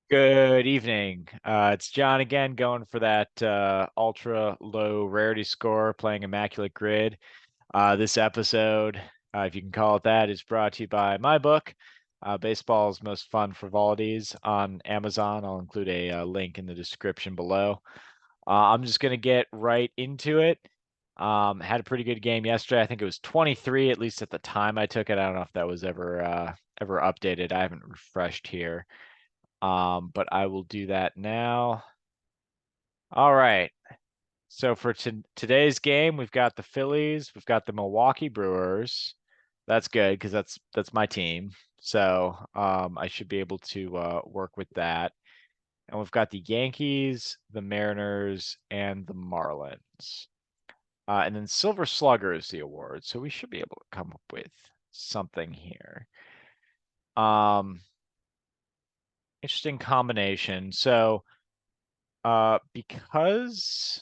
Good evening. It's John again, going for that ultra low rarity score, playing Immaculate Grid. This episode, if you can call it that, is brought to you by my book, Baseball's Most Fun Frivolities on Amazon. I'll include a link in the description below. I'm just going to get right into it. Had a pretty good game yesterday. I think it was 23, at least at the time I took it. I don't know if that was ever updated. I haven't refreshed here. But I will do that now. All right. So for today's game, we've got the Phillies, we've got the Milwaukee Brewers. That's good because that's my team. So I should be able to work with that. And we've got the Yankees, the Mariners, and the Marlins. And then Silver Slugger is the award. So we should be able to come up with something here. Um, Interesting combination. So because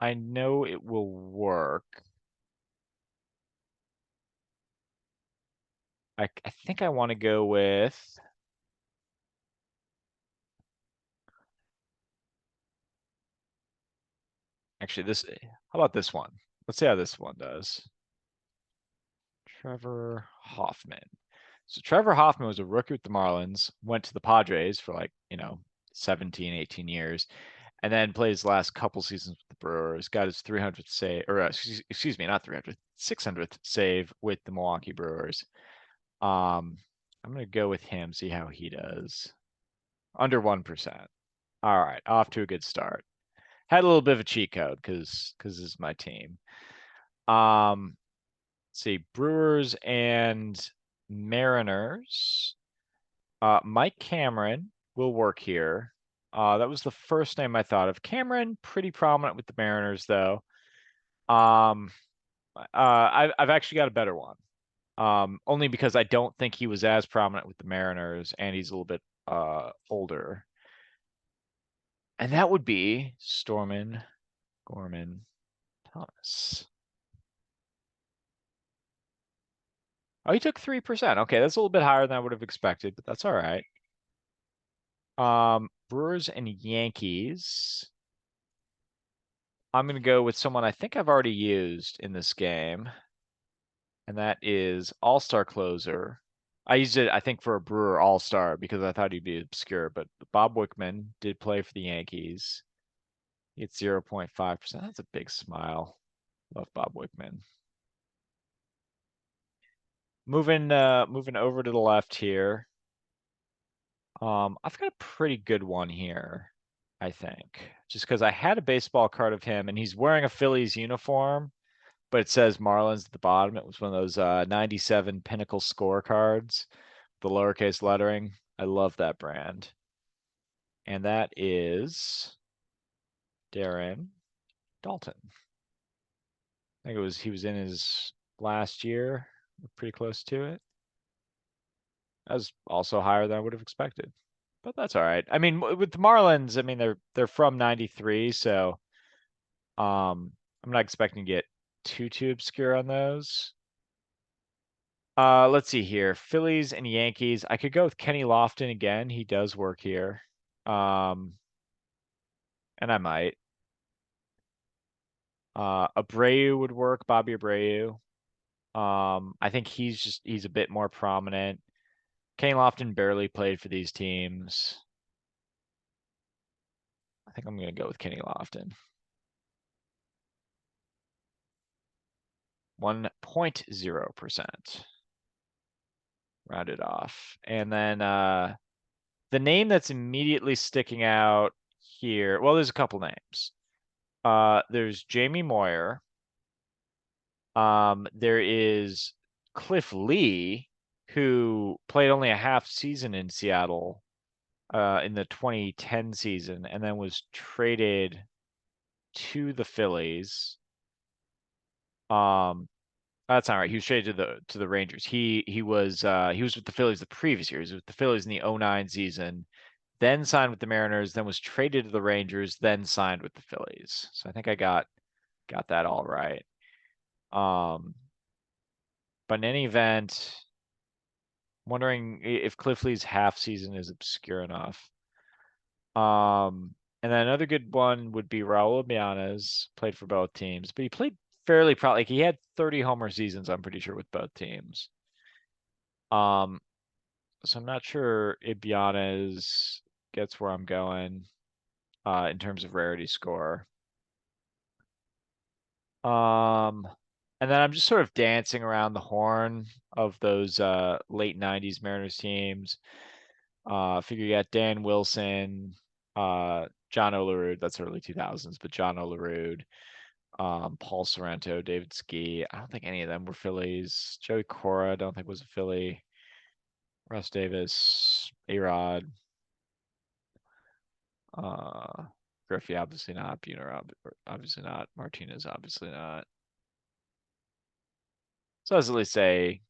I know it will work, I think I want to go with actually this. How about this one? Let's see how this one does. Trevor Hoffman. So Trevor Hoffman was a rookie with the Marlins, went to the Padres for 17, 18 years, and then played his last couple seasons with the Brewers, got his 300th save, or excuse me, not 300th, 600th save with the Milwaukee Brewers. Um, I'm gonna go with him, see how he does. Under 1%. All right, off to a good start. Had a little bit of a cheat code because this is my team. Um, let's see, Brewers and Mariners. Mike Cameron will work here. That was the first name I thought of. Cameron, pretty prominent with the Mariners, though. Um, I've actually got a better one. Only because I don't think he was as prominent with the Mariners, and he's a little bit older. And that would be Stormin Gorman Thomas. Oh, he took 3%. Okay, that's a little bit higher than I would have expected, but that's all right. Brewers and Yankees. I'm going to go with someone I think I've already used in this game, and that is All-Star closer. I used it, I think, for a Brewer All-Star because I thought he'd be obscure, but Bob Wickman did play for the Yankees. It's 0.5%. That's a big smile. Love Bob Wickman. Moving over to the left here. I've got a pretty good one here, I think. Just because I had a baseball card of him and he's wearing a Phillies uniform, but it says Marlins at the bottom. It was one of those 97 Pinnacle scorecards, the lowercase lettering. I love that brand. And that is Darren Dalton. I think he was in his last year, pretty close to it. That was also higher than I would have expected. But that's all right. I mean, with the Marlins, I mean they're from 93, so I'm not expecting to get too obscure on those. Let's see here. Phillies and Yankees. I could go with Kenny Lofton again. He does work here. Um, and I might. Abreu would work, Bobby Abreu. I think he's a bit more prominent. Kenny Lofton barely played for these teams. I think I'm gonna go with Kenny Lofton. 1.0%. Rounded off. And then the name that's immediately sticking out here, well, there's a couple names. There's Jamie Moyer. There is Cliff Lee, who played only a half season in Seattle in the 2010 season, and then was traded to the Phillies. Um, that's not right. He was traded to the Rangers. He was with the Phillies the previous year. He was with the Phillies in the '09 season, then signed with the Mariners, then was traded to the Rangers, then signed with the Phillies. So I think I got that all right. Um, but in any event, Wondering if Cliffley's half season is obscure enough. And then another good one would be Raul Mianes, played for both teams, but he played fairly probably like he had 30 homer seasons, I'm pretty sure, with both teams. Um, so I'm not sure Ibanez gets where I'm going in terms of rarity score. Um, and then I'm just sort of dancing around the horn of those late 90s Mariners teams. Figure you got Dan Wilson, John Olerud, that's early 2000s, but John Olerud, Paul Sorrento, David Ski. I don't think any of them were Phillies. Joey Cora, I don't think was a Philly. Russ Davis, A-Rod, uh, Griffey, obviously not. Buhner, obviously not. Martinez, obviously not. So that's at least a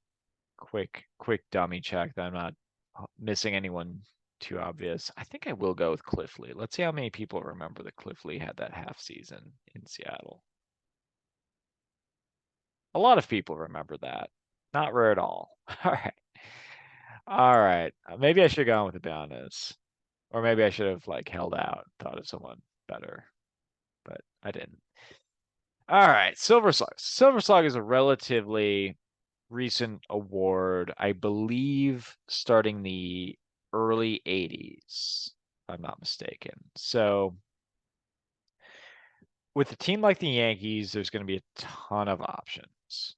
quick dummy check that I'm not missing anyone too obvious. I think I will go with Cliff Lee. Let's see how many people remember that Cliff Lee had that half season in Seattle. A lot of people remember that. Not rare at all. All right. All right. Maybe I should have gone with the Downers. Or maybe I should have like held out, thought of someone better, but I didn't. All right, Silver Slug. Silver Slug is a relatively recent award, I believe, starting the early 80s, if I'm not mistaken. So with a team like the Yankees, there's going to be a ton of options.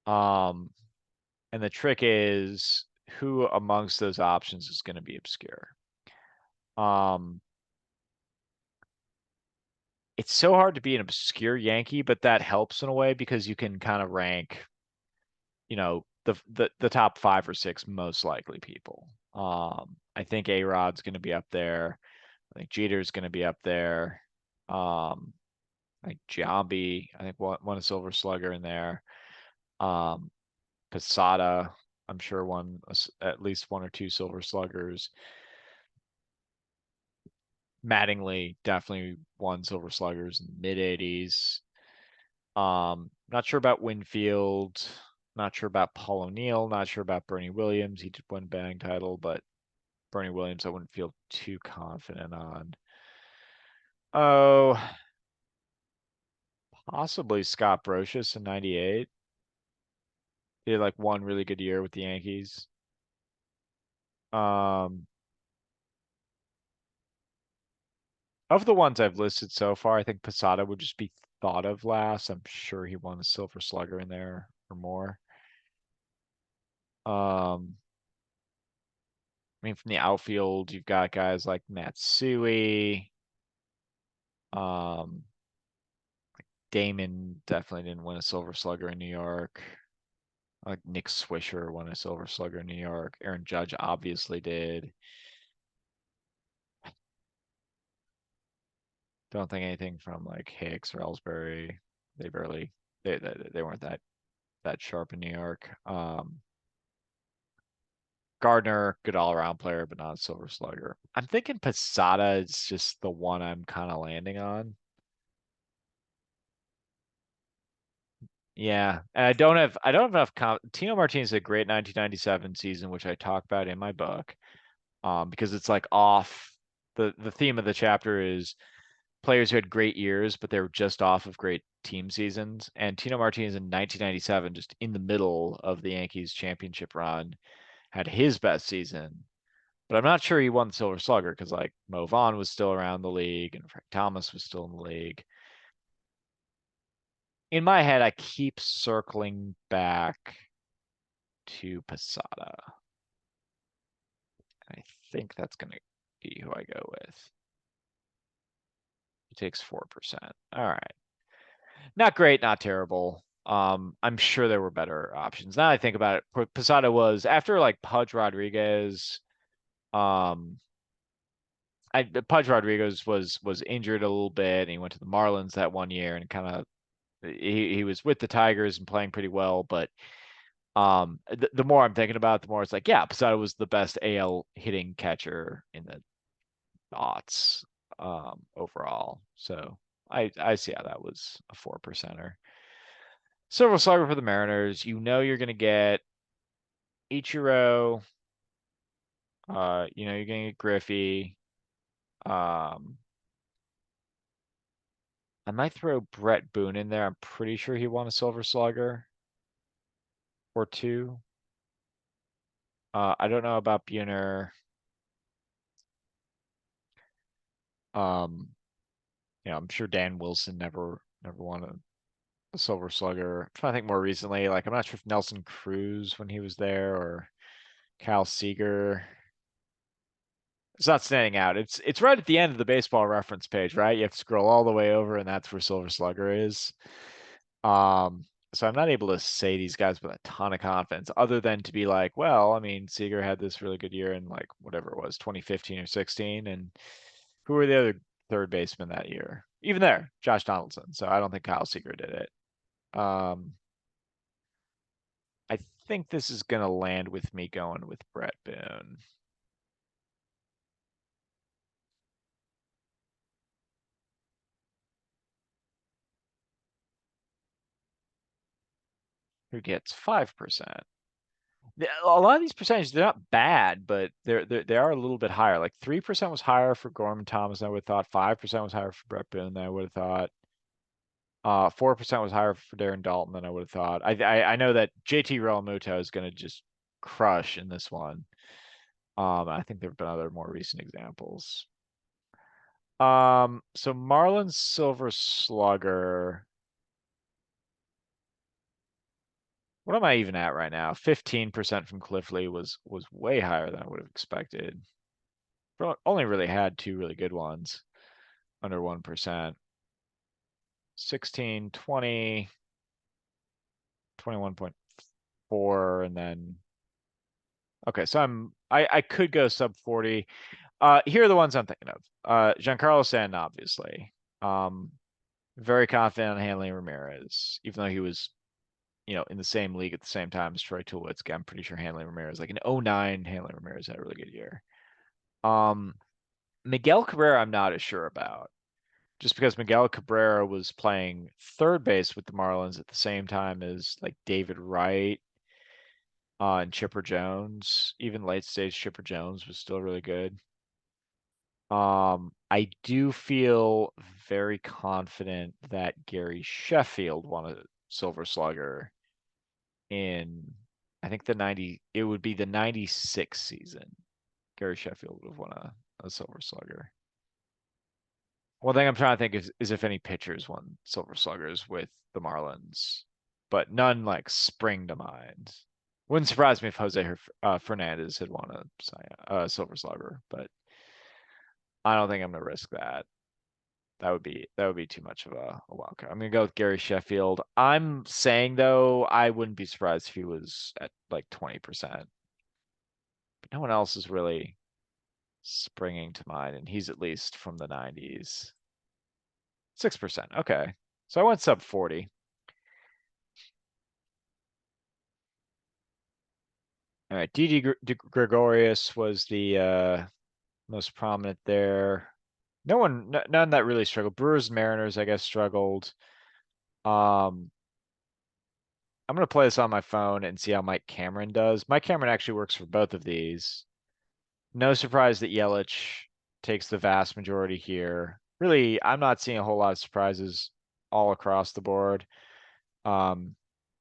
Um, and the trick is who amongst those options is going to be obscure. Um, it's so hard to be an obscure Yankee, but that helps in a way because you can kind of rank, the top 5 or 6 most likely people. I think A-Rod's going to be up there. I think Jeter's going to be up there. I think Giambi, I think won a Silver Slugger in there. Um, Posada, I'm sure won at least 1 or 2 Silver Sluggers. Mattingly definitely won Silver Sluggers in the mid 80s. Not sure about Winfield. Not sure about Paul O'Neill. Not sure about Bernie Williams. He did win batting title, but Bernie Williams I wouldn't feel too confident on. Oh, possibly Scott Brocious in '98. He had like one really good year with the Yankees. Um, of the ones I've listed so far, I think Posada would just be thought of last. I'm sure he won a Silver Slugger in there or more. Um, I mean, from the outfield, you've got guys like Matsui. Um, Damon definitely didn't win a Silver Slugger in New York. Like Nick Swisher won a Silver Slugger in New York. Aaron Judge obviously did. Don't think anything from like Hicks or Ellsbury. They barely they weren't that sharp in New York. Gardner, good all around player, but not a Silver Slugger. I'm thinking Posada is just the one I'm kind of landing on. Yeah, and I don't have enough. Tino Martinez had a great 1997 season, which I talk about in my book, because it's like off. The theme of the chapter is players who had great years, but they were just off of great team seasons. And Tino Martinez in 1997, just in the middle of the Yankees championship run, had his best season. But I'm not sure he won the Silver Slugger because like Mo Vaughn was still around the league and Frank Thomas was still in the league. In my head, I keep circling back to Posada. I think that's going to be who I go with. He takes 4%. All right. Not great, not terrible. I'm sure there were better options. Now I think about it, Posada was after like Pudge Rodriguez. Um, Pudge Rodriguez was injured a little bit, and he went to the Marlins that one year, and kind of he was with the Tigers and playing pretty well. But the more I'm thinking about it, the more it's like, yeah, Posada was the best AL hitting catcher in the aughts overall. So I see how that was a 4%er. Silver Slugger for the Mariners. You know you're going to get Ichiro, you're gonna get Griffey. Um, I might throw Brett Boone in there. I'm pretty sure he won a Silver Slugger or two. I don't know about Buhner. Um, I'm sure Dan Wilson never won a Silver Slugger. I'm trying to think more recently. Like I'm not sure if Nelson Cruz when he was there or Cal Seeger. It's not standing out. It's right at the end of the baseball reference page, right? You have to scroll all the way over, and that's where Silver Slugger is. Um, so I'm not able to say these guys with a ton of confidence, other than to be like, well, I mean, Seager had this really good year in like whatever it was, 2015 or 16, and who were the other third baseman that year? Even there, Josh Donaldson. So I don't think Kyle Seager did it. Um, I think this is gonna land with me going with Brett Boone, who gets 5%. A lot of these percentages, they're not bad, but they are a little bit higher. Like 3% was higher for Gorman Thomas than I would have thought. 5% was higher for Brett Boone than I would have thought. 4% was higher for Darren Dalton than I would have thought. I know that JT Realmuto is going to just crush in this one. I think there have been other more recent examples. So Marlins Silver Slugger. What am I even at right now? 15% from Cliff Lee was way higher than I would have expected. Only really had two really good ones under 1%. 16, 20, 21.4, and then okay, so I could go sub 40. Here are the ones I'm thinking of. Giancarlo Stanton, obviously. Um, very confident on Hanley Ramirez, even though he was, in the same league at the same time as Troy Tulowitzki. I'm pretty sure Hanley Ramirez, like in '09, Hanley Ramirez had a really good year. Um, Miguel Cabrera, I'm not as sure about. Just because Miguel Cabrera was playing third base with the Marlins at the same time as like David Wright and Chipper Jones. Even late stage Chipper Jones was still really good. I do feel very confident that Gary Sheffield won a Silver Slugger in, I think it would be the 96 season. Gary Sheffield would have won a Silver Slugger. One thing I'm trying to think is if any pitchers won Silver Sluggers with the Marlins, but none like spring to mind. Wouldn't surprise me if Fernandez had won a Silver Slugger, but I don't think I'm gonna risk that. That would be too much of a wild card. I'm gonna go with Gary Sheffield. I'm saying though, I wouldn't be surprised if he was at like 20%. But no one else is really springing to mind, and he's at least from the 90s. 6%. Okay. So I went sub 40. All right. Gregorius was the most prominent there. None that really struggled. Brewers, Mariners, I guess, struggled. Um, I'm gonna play this on my phone and see how Mike Cameron does. Mike Cameron actually works for both of these. No surprise that Yelich takes the vast majority here. Really, I'm not seeing a whole lot of surprises all across the board. Um,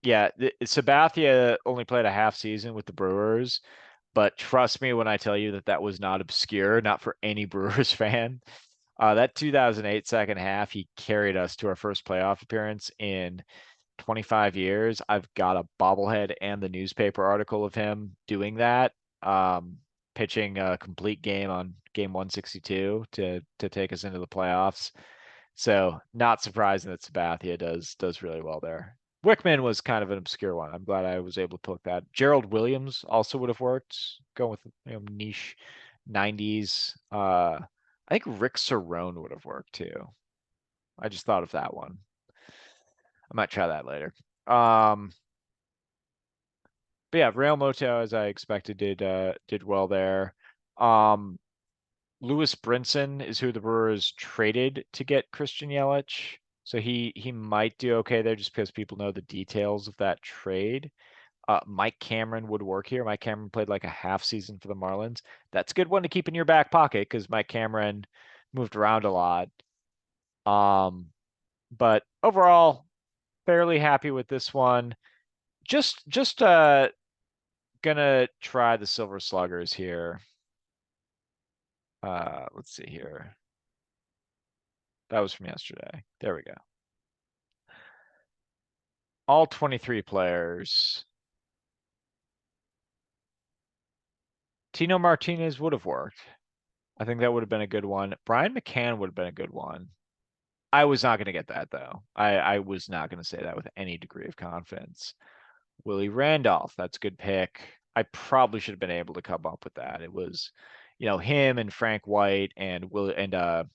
yeah, Sabathia only played a half season with the Brewers, but trust me when I tell you that that was not obscure, not for any Brewers fan. That 2008 second half, he carried us to our first playoff appearance in 25 years. I've got a bobblehead and the newspaper article of him doing that, um, pitching a complete game on game 162 to take us into the playoffs. So not surprising that Sabathia does really well there. Wickman was kind of an obscure one. I'm glad I was able to pick that. Gerald Williams also would have worked. Going with niche 90s. I think Rick Cerrone would have worked too. I just thought of that one. I might try that later. Um, but yeah, Real Moto, as I expected, did well there. Um, Lewis Brinson is who the Brewers traded to get Christian Yelich. So he might do okay there just because people know the details of that trade. Mike Cameron would work here. Mike Cameron played like a half season for the Marlins. That's a good one to keep in your back pocket because Mike Cameron moved around a lot. Um, but overall, fairly happy with this one. Just gonna try the Silver Sluggers here. Let's see here. That was from yesterday. There we go. All 23 players. Tino Martinez would have worked. I think that would have been a good one. Brian McCann would have been a good one. I was not going to get that though. I was not going to say that with any degree of confidence. Willie Randolph, that's a good pick. I probably should have been able to come up with that. It was, him and Frank White and Bobby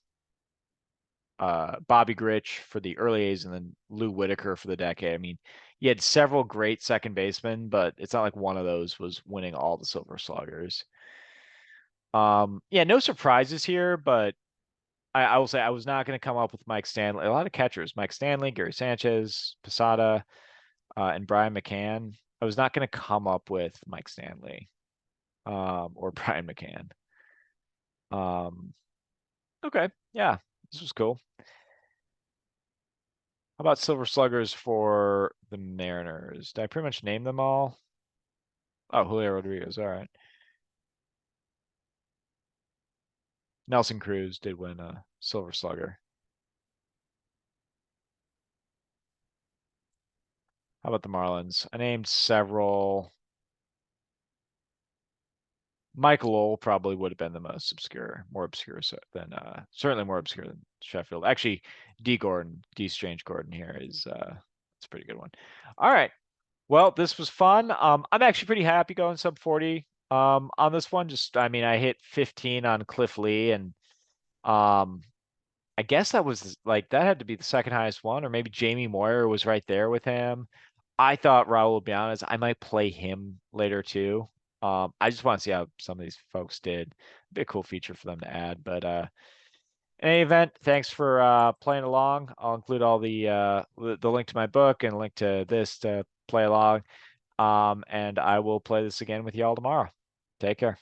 Grich for the early A's and then Lou Whitaker for the decade. I mean, he had several great second basemen, but it's not like one of those was winning all the Silver Sluggers. Yeah, no surprises here, but I will say I was not going to come up with Mike Stanley. A lot of catchers: Mike Stanley, Gary Sanchez, Posada, and Brian McCann. I was not going to come up with Mike Stanley or Brian McCann. Um, okay, yeah, this was cool. How about Silver Sluggers for the Mariners? Did I pretty much name them all? Oh, Julio Rodriguez. All right. Nelson Cruz did win a Silver Slugger. How about the Marlins? I named several. Mike Lowell probably would have been the most obscure, more obscure than certainly more obscure than Sheffield. Actually, D Gordon, D Strange Gordon here is it's a pretty good one. All right. Well, this was fun. I'm actually pretty happy going sub 40 on this one. Just I mean, I hit 15 on Cliff Lee and um I guess that was like that had to be the second highest one, or maybe Jamie Moyer was right there with him. I thought Raul Bianes, I might play him later too. I just want to see how some of these folks did. Be a cool feature for them to add. But in any event, thanks for playing along. I'll include all the link to my book and link to this to play along. And I will play this again with y'all tomorrow. Take care.